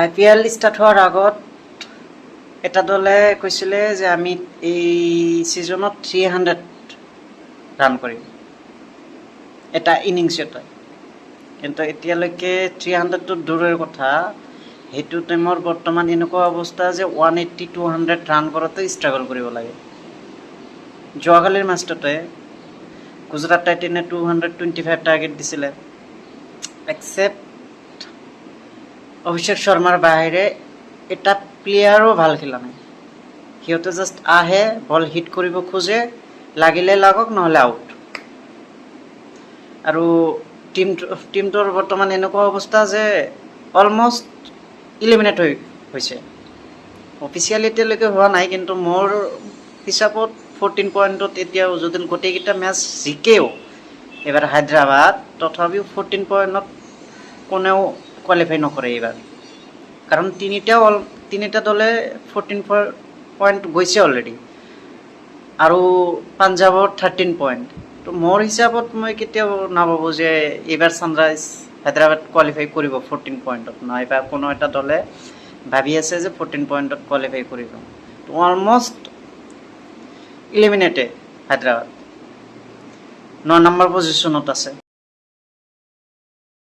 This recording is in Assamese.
IPL ষ্টাৰ্ট হোৱাৰ আগত এটা দলে কৈছিলে যে আমি এই ছিজনত 300 ৰান কৰিম এটা ইনিংছতে, কিন্তু এতিয়ালৈকে 300টো দূৰৰ কথা। সেইটো টাইমৰ বৰ্তমান এনেকুৱা অৱস্থা যে 180-200 ৰান কৰোঁতে ষ্ট্ৰাগল কৰিব লাগে। যোৱাকালিৰ মেচটোতে গুজৰাট টাইটেনে 225 টাৰ্গেট দিছিলে। এক্সেপ্ট অভিষেক শৰ্মাৰ বাহিৰে এটা প্লেয়াৰো ভাল খেলা নাই। সিহঁতে জাষ্ট আহে, বল হিট কৰিব খোজে, লাগিলে লাগক নহ'লে আউট। আৰু টিমটোৰ বৰ্তমান এনেকুৱা অৱস্থা যে অলমষ্ট ইলিমিনেট হৈছে। অফিচিয়েলি এতিয়ালৈকে হোৱা নাই, কিন্তু মোৰ হিচাপত 14 পইণ্টত এতিয়াও যদি গোটেইকেইটা মেচ জিকেও এইবাৰ হায়দৰাবাদ, তথাপিও 14 পইণ্টত কোনেও কোৱালিফাই নকৰে এইবাৰ, কাৰণ তিনিটা দলে 14 পইণ্ট গৈছে অলৰেডি, আৰু পাঞ্জাৱৰ 13 পইণ্ট। তো মোৰ হিচাপত মই কেতিয়াও নাভাবোঁ যে এইবাৰ ছানৰাইজ হায়দৰাবাদ কোৱালিফাই কৰিব 14 পইণ্টত। নাইবা কোনো এটা দলে ভাবি আছে যে 14 পইণ্টত কোৱালিফাই কৰিব। তো অলমষ্ট ইলিমিনেটেড হায়দৰাবাদ 9 নম্বৰ পজিশ্যনত আছে।